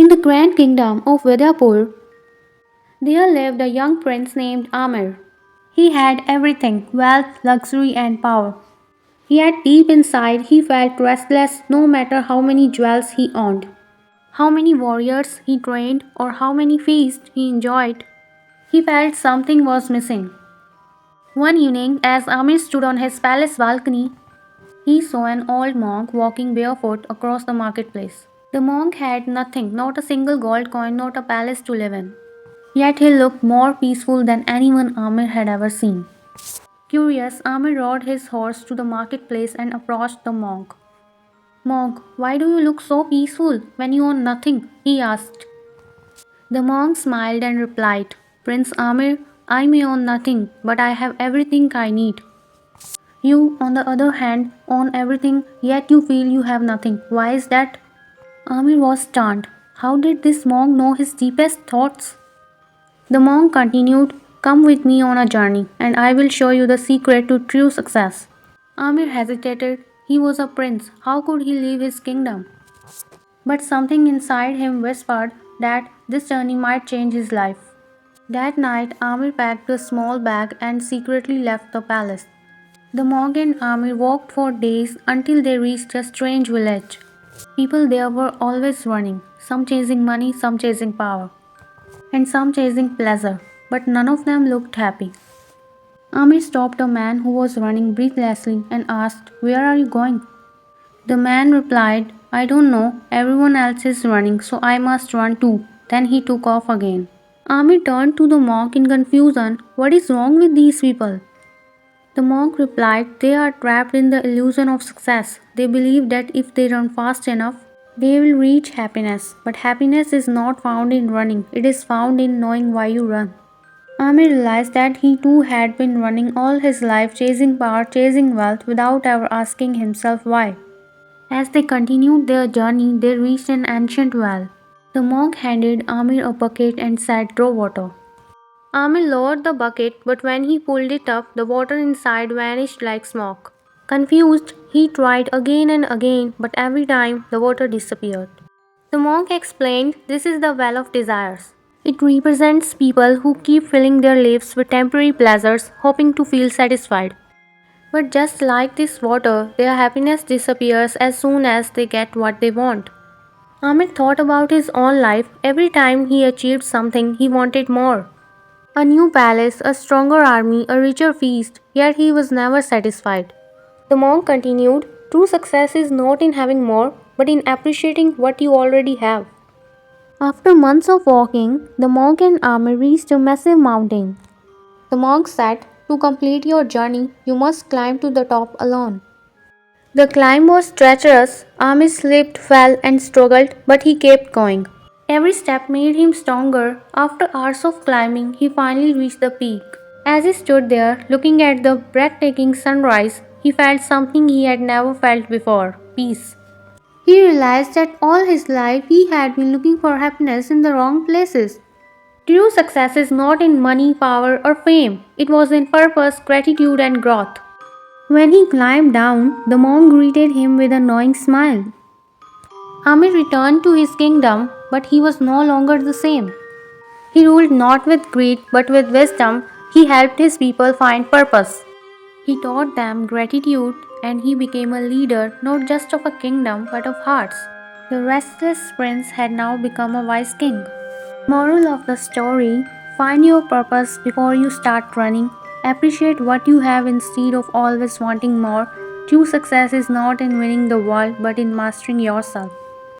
In the grand kingdom of Vidyapur, there lived a young prince named Amir. He had everything wealth, luxury, and power. Yet deep inside, he felt restless no matter how many jewels he owned, how many warriors he trained, or how many feasts he enjoyed. He felt something was missing. One evening, as Amir stood on his palace balcony, he saw an old monk walking barefoot across the marketplace. The monk had nothing, not a single gold coin, not a palace to live in. Yet he looked more peaceful than anyone Amir had ever seen. Curious, Amir rode his horse to the marketplace and approached the monk. Monk, why do you look so peaceful when you own nothing? He asked. The monk smiled and replied, Prince Amir, I may own nothing, but I have everything I need. You, on the other hand, own everything, yet you feel you have nothing. Why is that? Amir was stunned. How did this monk know his deepest thoughts? The monk continued, Come with me on a journey, and I will show you the secret to true success. Amir hesitated. He was a prince. How could he leave his kingdom? But something inside him whispered that this journey might change his life. That night, Amir packed a small bag and secretly left the palace. The monk and Amir walked for days until they reached a strange village. People there were always running, some chasing money, some chasing power, and some chasing pleasure, but none of them looked happy. Amir stopped a man who was running breathlessly and asked, Where are you going? The man replied, I don't know, everyone else is running, so I must run too. Then he took off again. Amir turned to the monk in confusion. What is wrong with these people? The monk replied, They are trapped in the illusion of success. They believe that if they run fast enough, they will reach happiness. But happiness is not found in running, it is found in knowing why you run. Amir realized that he too had been running all his life, chasing power, chasing wealth, without ever asking himself why. As they continued their journey, they reached an ancient well. The monk handed Amir a bucket and said, Draw water. Amir lowered the bucket, but when he pulled it up, the water inside vanished like smoke. Confused, he tried again and again, but every time the water disappeared. The monk explained, This is the well of desires. It represents people who keep filling their lives with temporary pleasures, hoping to feel satisfied. But just like this water, their happiness disappears as soon as they get what they want. Amir thought about his own life. Every time he achieved something, he wanted more. A new palace, a stronger army, a richer feast, yet he was never satisfied. The monk continued, True success is not in having more, but in appreciating what you already have. After months of walking, the monk and Amir reached a massive mountain. The monk said, To complete your journey, you must climb to the top alone. The climb was treacherous. Amir slipped, fell, and struggled, but he kept going. Every step made him stronger. After hours of climbing, he finally reached the peak. As he stood there, looking at the breathtaking sunrise, he felt something he had never felt before peace. He realized that all his life he had been looking for happiness in the wrong places. True success is not in money, power, or fame. It was in purpose, gratitude, and growth. When he climbed down, the monk greeted him with a knowing smile. Amir returned to his kingdom, but he was no longer the same. He ruled not with greed but with wisdom. He helped his people find purpose. He taught them gratitude and he became a leader not just of a kingdom but of hearts. The restless prince had now become a wise king. Moral of the story, find your purpose before you start running. Appreciate what you have instead of always wanting more. True success is not in winning the world but in mastering yourself.